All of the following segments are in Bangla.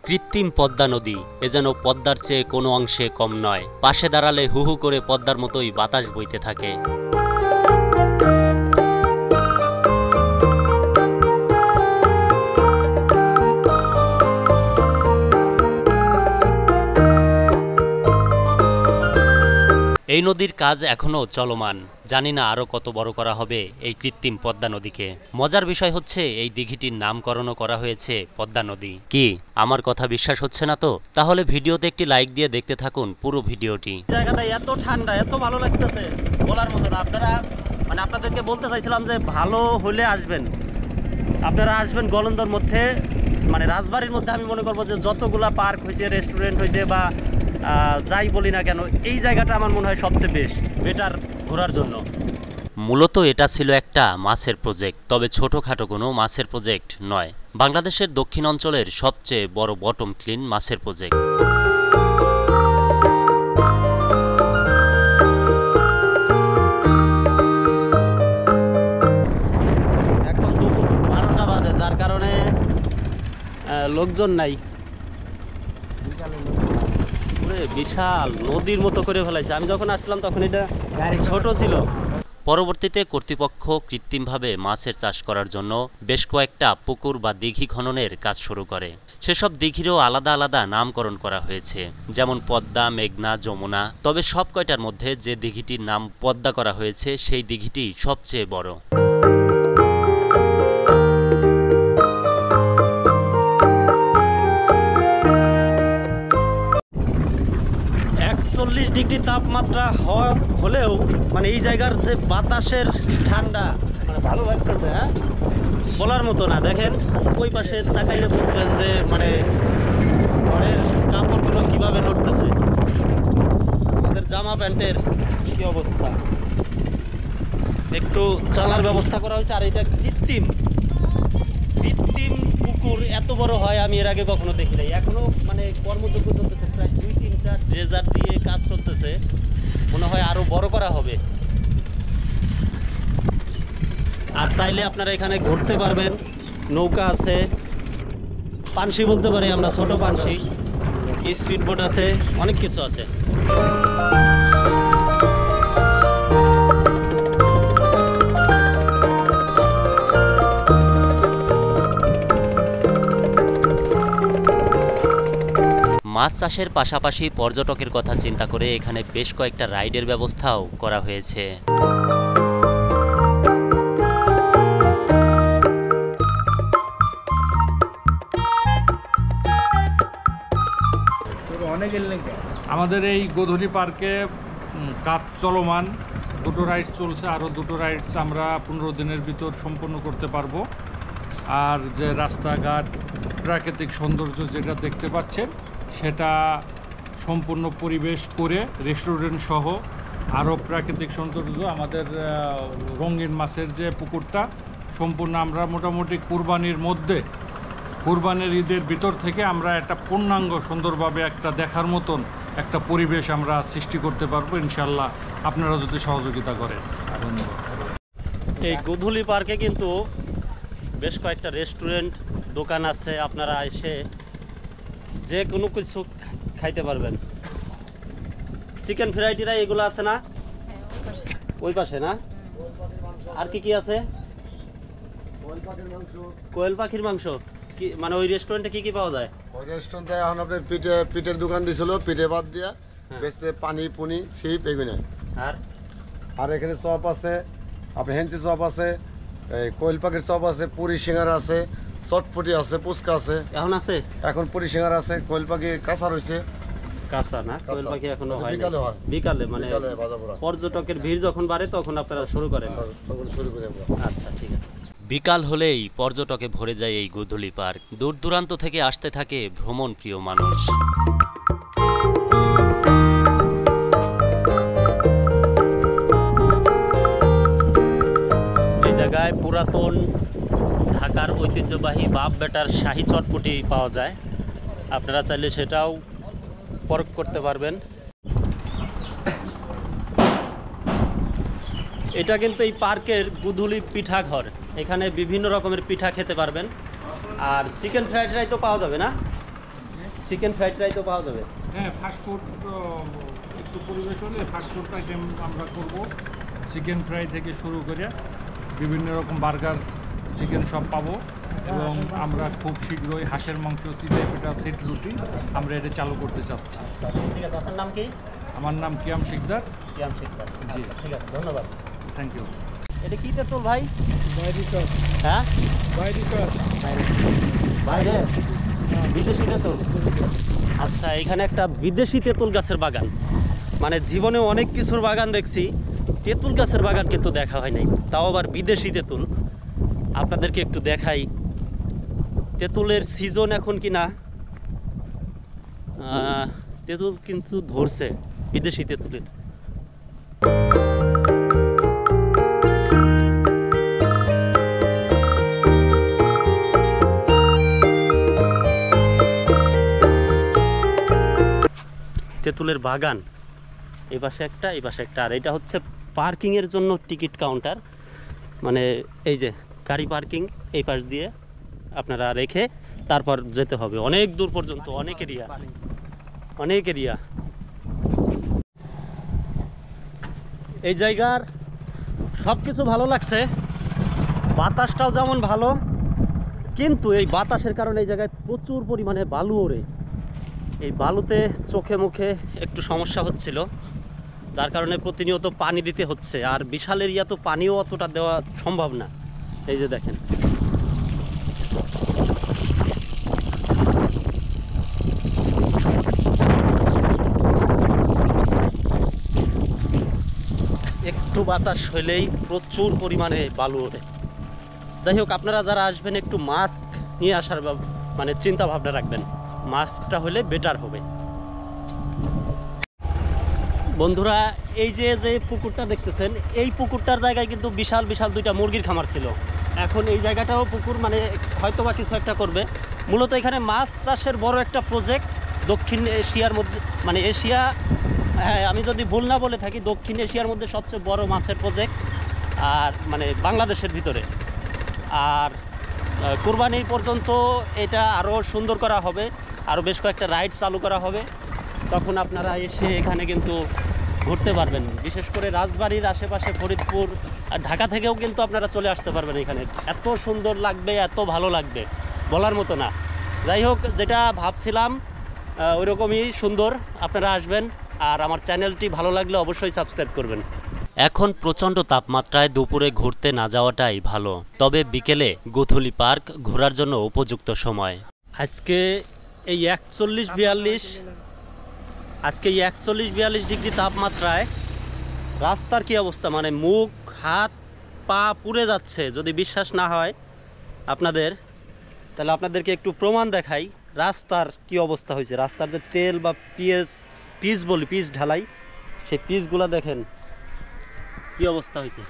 কৃত্রিম পদ্মা নদী এ যেন পদ্মার চেয়ে কোনো অংশে কম নয়। পাশে দাঁড়ালে হু হু করে পদ্মার মতোই বাতাস বইতে থাকে। এই নদীর কাজ এখনো চলমান। জানি না আরো কত বড় করা হবে এই কৃত্রিম পদ্মা নদীকে। মজার বিষয় হচ্ছে এই দিঘিটির নামকরণও করা হয়েছে পদ্মা নদী। কি আমার কথা বিশ্বাস হচ্ছে না তো? তাহলে ভিডিওতে একটি লাইক দিয়ে দেখতে থাকুন পুরো ভিডিওটি। জায়গাটা এত ঠান্ডা, এত ভালো লাগতেছে বলার মতো না। আপনাদেরকে বলতে চাইছিলাম যে ভালো হলে আসবেন, আপনারা আসবেন গলন্দর মধ্যে, মানে রাজবাড়ির মধ্যে। আমি মনে করবো যে যতগুলা পার্ক হয়েছে, রেস্টুরেন্ট হয়েছে বা যাই বলি না কেন, এই জায়গাটা আমার মনে হয় সবচেয়ে বেটার ঘোরার জন্য। মূলত এটা ছিল একটা মাছের প্রজেক্ট, তবে ছোটখাটো কোনো মাছের প্রজেক্ট নয়। বাংলাদেশের দক্ষিণ অঞ্চলের সবচেয়ে বড় বটম ক্লিন মাছের প্রজেক্ট। এখন দুপুর 12টা বাজে, যার কারণে লোকজন নাই। বিশাল নদীর মতো করে ফেলাইছে। আমি যখন আসলাম তখন এটা ছোট ছিল। পরবর্তীতে কর্তৃপক্ষ কৃত্রিমভাবে মাছের চাষ করার জন্য বেশ কয়েকটা পুকুর বা দিঘি খননের কাজ শুরু করে। সেসব দিঘিরও আলাদা আলাদা নামকরণ করা হয়েছে, যেমন পদ্মা, মেঘনা, যমুনা। তবে সব কয়টার মধ্যে যে দিঘিটির নাম পদ্মা করা হয়েছে সেই দিঘিটি সবচেয়ে বড়। 40 ডিগ্রি তাপমাত্রা হলেও মানে এই জায়গার যে বাতাসের ঠান্ডা, মানে ভালো লাগতেছে। হ্যাঁ, বলার মতো না। দেখেন ওই পাশে তাকাইলে বুঝবেন যে মানে ঘরের কাপড়গুলো কিভাবে নড়তেছে, আমাদের জামা প্যান্টের কি অবস্থা। একটু চালার ব্যবস্থা করা হয়েছে। আর এটা কৃত্রিম পুকুর এত বড় হয় আমি এর আগে কখনো দেখি নাই। এখনো মানে কর্মযোগ্য চলতেছে, প্রায় 2-3টা ড্রেজার দিয়ে কাজ চলতেছে। মনে হয় আরো বড় করা হবে। আর চাইলে আপনারা এখানে ঘুরতে পারবেন, নৌকা আছে, পানসি বলতে পারি আমরা, ছোট পানসি, স্পিড বোট আছে, অনেক কিছু আছে। মাছ চাষের পাশাপাশি পর্যটকের কথা চিন্তা করে এখানে বেশ কয়েকটা রাইডের ব্যবস্থাও করা হয়েছে। আমাদের এই গোধূলি পার্কে কাজ চলমান, দুটো রাইডস চলছে, আরও দুটো রাইডস আমরা 15 দিনের ভিতর সম্পন্ন করতে পারবো। আর যে রাস্তাঘাট, প্রাকৃতিক সৌন্দর্য যেটা দেখতে পাচ্ছেন, সেটা সম্পূর্ণ পরিবেশ করে রেস্টুরেন্ট সহ আরও প্রাকৃতিক সৌন্দর্য। আমাদের রঙিন মাছের যে পুকুরটা সম্পূর্ণ আমরা মোটামুটি কুরবানির ঈদের ভিতর থেকে আমরা একটা পূর্ণাঙ্গ সুন্দরভাবে একটা দেখার মতন একটা পরিবেশ আমরা সৃষ্টি করতে পারবো ইনশাল্লাহ, আপনারা যদি সহযোগিতা করেন। ধন্যবাদ। এই গোধূলি পার্কে কিন্তু বেশ কয়েকটা রেস্টুরেন্ট, দোকান আছে। আপনারা এসে যে কোনো কিছু খাইতে পারবেন। চিকেন ভ্যারাইটিরা এগুলো আছে না? ওই পাশে না? আর কি কি আছে? কোয়েল পাখির মাংস কি মানে ওই রেস্টুরেন্টে কি কি পাওয়া যায়? ওই রেস্টুরেন্টে এখন আপনার পিঠের দোকান দিছিল, পিঠে বাদ দিয়া বেচতে পানি পুনি সিপ এগুলো। আর এখানে চপ আছে, আপনার হেঞ্চি চপ আছে, এই কোয়েল পাখির চপ আছে, পুরি সিঙ্গারা আছে, চটপটি আছে, ফুচকা আছে। এখন পুরি সিঙ্গারা আছে। কোয়েল পাখি কাঁচা রয়েছে। কাঁচা না, কোয়েল পাখি এখনো হয় বিকালে, মানে পর্যটকের ভিড় যখন বাড়ে তখন আপনারা শুরু করেন। আচ্ছা, ঠিক আছে। বিকাল হলেই পর্যটকে ভরে যায় এই গোধূলি পার্ক। দূর দূরান্ত থেকে আসতে থাকে ভ্রমণ প্রিয় মানুষ। এই জায়গায় পুরাতন ঢাকার ঐতিহ্যবাহী বাপ বেটার শাহী চটপটি পাওয়া যায়। আপনারা চাইলে সেটাও পরখ করতে পারবেন। এটা কিন্তু এই পার্কের গোধূলি পিঠা ঘর। এখানে বিভিন্ন রকমের পিঠা খেতে পারবেন। আর চিকেন ফ্রাইড রাইস তো পাওয়া যাবে না? চিকেন ফ্রাইড রাইসও পাওয়া যাবে? হ্যাঁ, ফাস্টফুড একটু পরিবেশ হলে ফাস্টফুড আইটেম আমরা করব। চিকেন ফ্রাই থেকে শুরু করে বিভিন্ন রকম বার্গার, চিকেন সব পাবো। এবং আমরা খুব শীঘ্রই হাঁসের মাংস, চিতই পিঠা, সেট রুটি আমরা এটা চালু করতে চাচ্ছি। ঠিক আছে, আপনার নাম কি? আমার নাম কিয়াম শিকদার। কিয়াম শিকদার। জি, ঠিক আছে, ধন্যবাদ। Thank you. এটা কি তেঁতুল ভাই? বাইরিকাস। হ্যাঁ, বাইরিকাস। বাইরে বিদেশি তেঁতুল। আচ্ছা, এখানে একটা বিদেশি তেঁতুল গাছের বাগান। মানে জীবনে অনেক কিছুর বাগান দেখছি, তেঁতুল গাছের বাগান কিন্তু দেখা হয় নাই, তাও আবার বিদেশি তেঁতুল। আপনাদেরকে একটু দেখাই। তেঁতুলের সিজন এখন কি না, তেঁতুল কিন্তু ধরছে, বিদেশি তেঁতুলের। তেঁতুলের বাগান, এই পাশে একটা, এই পাশে একটা। আর এটা হচ্ছে পার্কিংয়ের জন্য টিকিট কাউন্টার। মানে এই যে গাড়ি পার্কিং, এই পাশ দিয়ে আপনারা রেখে তারপর যেতে হবে অনেক দূর পর্যন্ত, অনেক এরিয়া, অনেক এরিয়া। এই জায়গার সব কিছু ভালো লাগছে, বাতাসটাও যেমন ভালো, কিন্তু এই বাতাসের কারণে এই জায়গায় প্রচুর পরিমাণে বালু ওড়ে। এই বালুতে চোখে মুখে একটু সমস্যা হচ্ছিল, যার কারণে প্রতিনিয়ত পানি দিতে হচ্ছে। আর বিশাল এরিয়া তো পানিও অতটা দেওয়া সম্ভব না। এই যে দেখেন, একটু বাতাস হইলেই প্রচুর পরিমাণে বালু ওঠে। যাই হোক, আপনারা যারা আসবেন একটু মাস্ক নিয়ে আসার মানে চিন্তা ভাবনা রাখবেন, মাস্কটা হলে বেটার হবে। বন্ধুরা, এই যে যে পুকুরটা দেখতেছেন, এই পুকুরটার জায়গায় কিন্তু বিশাল বিশাল দুইটা মুরগির খামার ছিল। এখন এই জায়গাটাও পুকুর, মানে হয়তো বা কিছু একটা করবে। মূলত এখানে মাছ চাষের বড় একটা প্রজেক্ট দক্ষিণ এশিয়ার মধ্যে, মানে এশিয়া, হ্যাঁ আমি যদি ভুল না বলে থাকি, দক্ষিণ এশিয়ার মধ্যে সবচেয়ে বড় মাছের প্রজেক্ট, আর মানে বাংলাদেশের ভিতরে। আর কুরবানি পর্যন্ত এটা আরও সুন্দর করা হবে, আরও বেশ কয়েকটা রাইড চালু করা হবে। তখন আপনারা এসে এখানে কিন্তু ঘুরতে পারবেন। বিশেষ করে রাজবাড়ির আশেপাশে, ফরিদপুর আর ঢাকা থেকেও কিন্তু আপনারা চলে আসতে পারবেন এখানে। এত সুন্দর লাগবে, এত ভালো লাগবে, বলার মতো না। যাই হোক, যেটা ভাবছিলাম ওইরকমই সুন্দর। আপনারা আসবেন, আর আমার চ্যানেলটি ভালো লাগলে অবশ্যই সাবস্ক্রাইব করবেন। এখন প্রচণ্ড তাপমাত্রায় দুপুরে ঘুরতে না যাওয়াটাই ভালো, তবে বিকেলে গোধূলি পার্ক ঘোরার জন্য উপযুক্ত সময়। আজকে এই 41-42 ডিগ্রি তাপমাত্রায় রাস্তার কি অবস্থা, মানে মুখ হাত পা পুড়ে যাচ্ছে। যদি বিশ্বাস না হয় আপনাদের, তাহলে আপনাদেরকে একটু প্রমাণ দেখাই রাস্তার কি অবস্থা হয়েছে। রাস্তার যে তেল বা পিচ বলি, পিচ ঢালাই, সেই পিচগুলো দেখেন কি অবস্থা হয়েছে।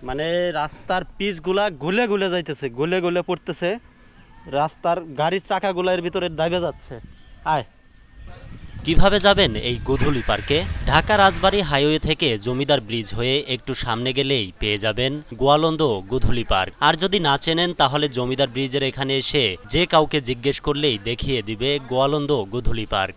মানে রাস্তার পিচগুলা গলে গলে যাইতেছে, গলে গলে পড়তেছে, রাস্তার গাড়ির চাকাগুলা এর ভিতরে দাইবে যাচ্ছে। আয়, কিভাবে যাবেন এই গোধূলি পার্কে? ঢাকা রাজবাড়ী হাইওয়ে থেকে জমিদার ব্রিজ হয়ে একটু সামনে গেলেই পেয়ে যাবেন গোয়ালন্দ গোধূলি পার্ক। আর যদি না চেনেন, তাহলে জমিদার ব্রিজের এখানে এসে যে কাউকে জিজ্ঞেস করলেই দেখিয়ে দিবে গোয়ালন্দ গোধূলি পার্ক।